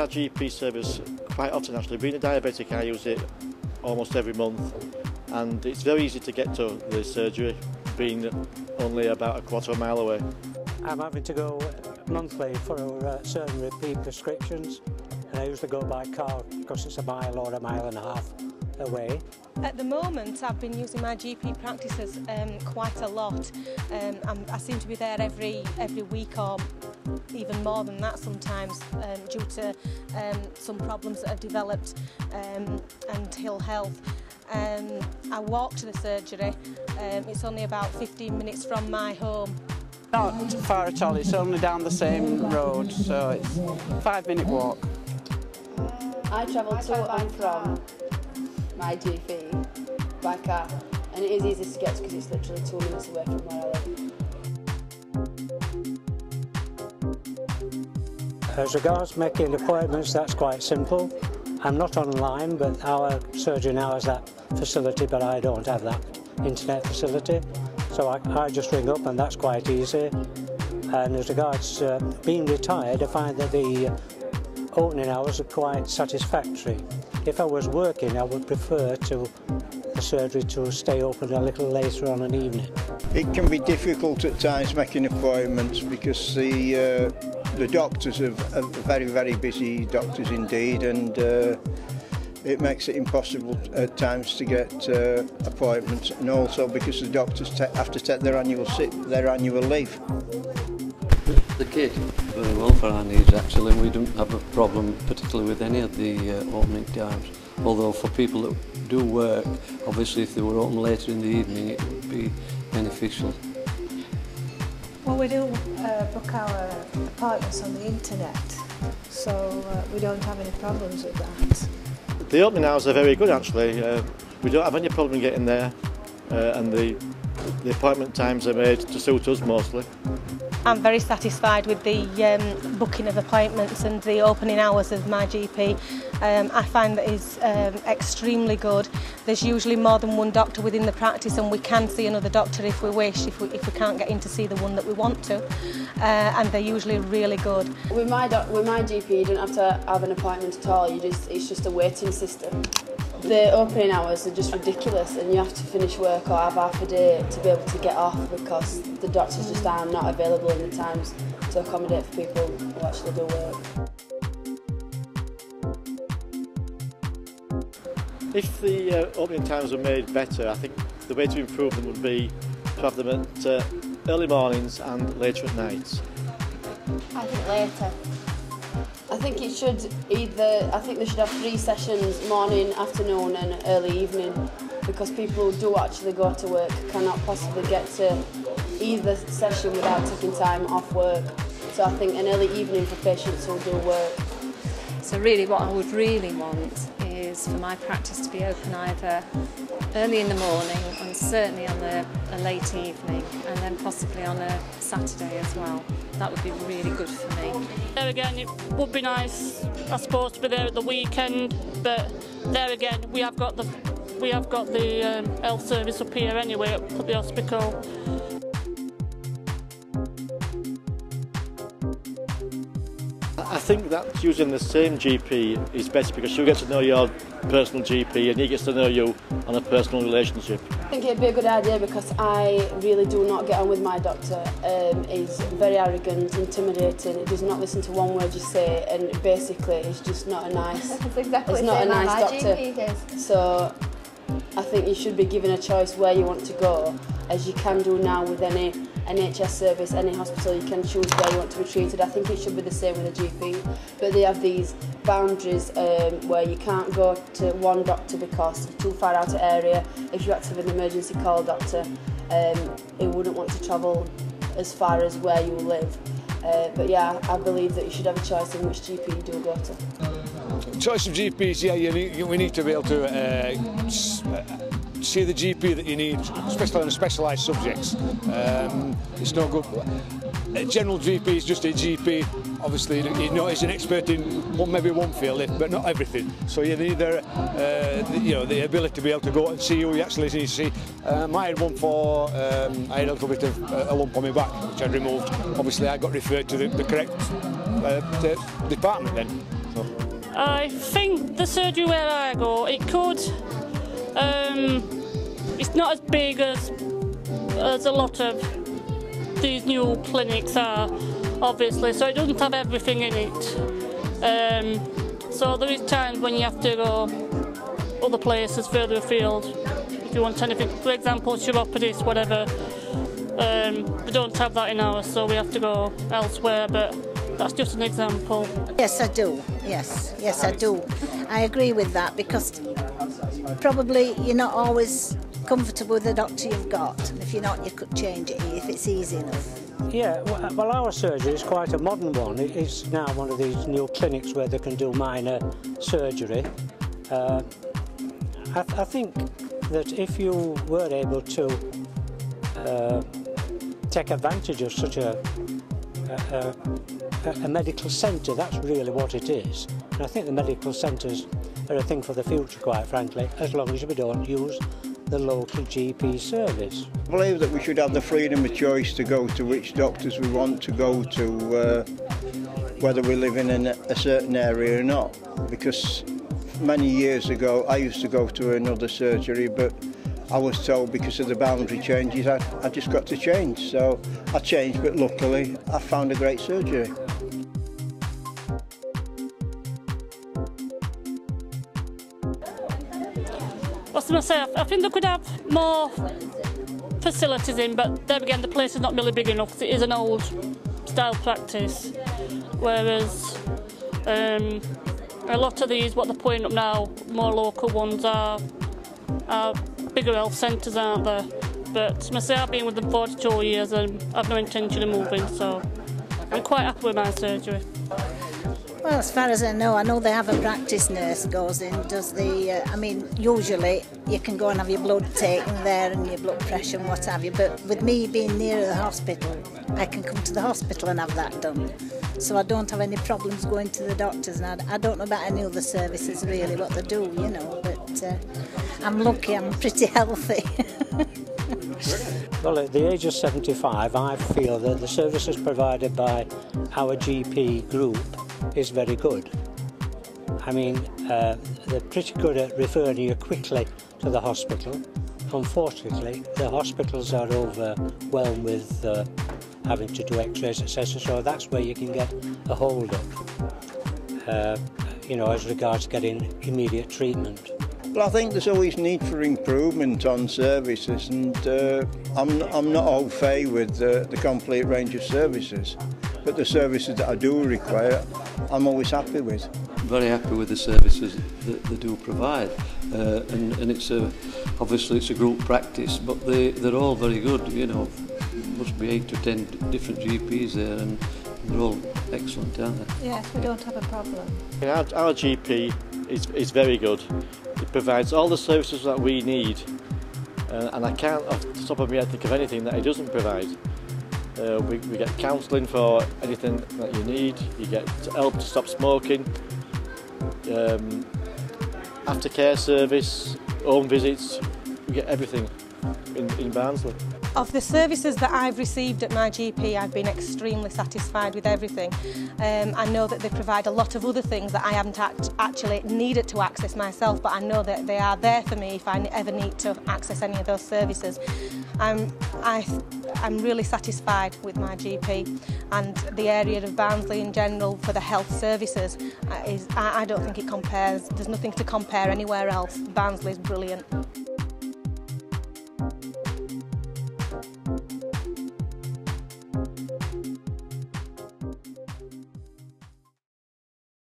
our GP service quite often actually. Being a diabetic, I use it almost every month, and it's very easy to get to the surgery, being only about a quarter of a mile away. I'm having to go monthly for certain repeat prescriptions, and I usually go by car because it's a mile or a mile and a half away. At the moment I've been using my GP practices quite a lot. I seem to be there every week or even more than that sometimes, due to some problems that have developed and ill health. I walk to the surgery. It's only about 15 minutes from my home. Not far at all, it's only down the same road, so it's a 5-minute walk. I travel to and from my GP by car, and it is easy to get to because it's literally 2 minutes away from where I live. As regards making appointments, that's quite simple. I'm not online, but our surgery now has that facility, but I don't have that internet facility. So I just ring up, and that's quite easy. And as regards being retired, I find that the opening hours are quite satisfactory. If I was working, I would prefer the surgery to stay open a little later on an evening. It can be difficult at times making appointments because the doctors are very, very busy doctors indeed, and it makes it impossible at times to get appointments, and also because the doctors have to take their annual leave. The kit very well for our needs actually. We don't have a problem particularly with any of the opening times. Although for people that do work, obviously if they were open later in the evening it would be beneficial. Well, we do book our appointments on the internet, so we don't have any problems with that. The opening hours are very good actually. We don't have any problem getting there, and the appointment times are made to suit us mostly. I'm very satisfied with the booking of appointments and the opening hours of my GP. I find that it's extremely good. There's usually more than one doctor within the practice, and we can see another doctor if we wish, if we can't get in to see the one that we want to. And they're usually really good. With my GP, you don't have to have an appointment at all. It's just a waiting system. The opening hours are just ridiculous, and you have to finish work or have half a day to be able to get off because the doctors just are not available in the times to accommodate for people who actually do work. If the opening times were made better, I think the way to improve them would be to have them at early mornings and later at night. I think later. I think it should they should have 3 sessions, morning, afternoon and early evening, because people who do actually go to work cannot possibly get to either session without taking time off work. So I think an early evening for patients who do work. So really what I would really want is for my practice to be open either early in the morning and certainly on a late evening, and then possibly on a Saturday as well. That would be really good for me. There again, it would be nice, I suppose, to be there at the weekend, but there again, we have got the health service up here anyway at the hospital. I think that using the same GP is better because you get to know your personal GP and he gets to know you on a personal relationship. I think it'd be a good idea because I really do not get on with my doctor. He's very arrogant, intimidating, he does not listen to one word you say, and basically he's just not a nice, That's exactly it's not a nice doctor. So I think you should be given a choice where you want to go, as you can do now with any NHS service, any hospital. You can choose where you want to be treated. I think it should be the same with a GP, but they have these boundaries where you can't go to one doctor because you're too far out of area. If you had to have an emergency call doctor, he wouldn't want to travel as far as where you live. But yeah, I believe that you should have a choice in which GP you do go to. Choice of GPs, yeah, we need to be able to see the GP that you need, especially on specialised subjects. It's no good. A general GP is just a GP. Obviously, he's an expert in maybe one field, but not everything. So you need the ability to be able to go and see who you actually need to see. I had one for I had a little bit of a lump on my back, which I'd removed. Obviously, I got referred to the correct department then. So. I think the surgery where I go, it could, it's not as big as a lot of these new clinics are, obviously, so it doesn't have everything in it. So there is times when you have to go other places further afield if you want anything, for example chiropodist, whatever. We don't have that in ours, so we have to go elsewhere, but that's just an example. Yes, I do. Yes, I do. I agree with that, because probably you're not always comfortable with the doctor you've got. And if you're not, you could change it if it's easy enough. Yeah, well, our surgery is quite a modern one. It's now one of these new clinics where they can do minor surgery. I think that if you were able to take advantage of such a medical centre, that's really what it is. And I think the medical centres are a thing for the future, quite frankly, as long as we don't use the local GP service. I believe that we should have the freedom of choice to go to which doctors we want to go to, whether we live in a certain area or not. Because many years ago I used to go to another surgery, but I was told because of the boundary changes I just got to change. So I changed, but luckily I found a great surgery. What's I say? I think they could have more facilities in, but there again the place is not really big enough because it is an old style practice, whereas a lot of these, what they're putting up now, more local ones are bigger health centres, aren't there? But I say I've been with them 42 years and I've no intention of moving, so I'm quite happy with my surgery. Well, as far as I know they have a practice nurse goes in, does the, I mean, usually you can go and have your blood taken there and your blood pressure and what have you, but with me being near the hospital, I can come to the hospital and have that done. So I don't have any problems going to the doctors, and I don't know about any other services really, what they do, you know, but I'm lucky, I'm pretty healthy. Well, at the age of 75, I feel that the services provided by our GP group is very good. I mean, they're pretty good at referring you quickly to the hospital. Unfortunately, the hospitals are overwhelmed with having to do x-rays, etc., so that's where you can get a hold of, you know, as regards getting immediate treatment. Well, I think there's always need for improvement on services, and I'm not au fait with the complete range of services, but the services that I do require, I'm always happy with. Very happy with the services that they do provide, and it's obviously it's a group practice, but they're all very good. You know, must be 8 to 10 different GPs there, and they're all excellent, aren't they? Yes, we don't have a problem. Our GP is very good. It provides all the services that we need, and I can't off the top of my head think of anything that it doesn't provide. We get counselling for anything that you need, you get help to stop smoking, aftercare service, home visits, we get everything in Barnsley. Of the services that I've received at my GP, I've been extremely satisfied with everything. I know that they provide a lot of other things that I haven't actually needed to access myself, but I know that they are there for me if I ever need to access any of those services. I'm really satisfied with my GP, and the area of Barnsley in general for the health services I don't think it compares. There's nothing to compare anywhere else. Barnsley is brilliant.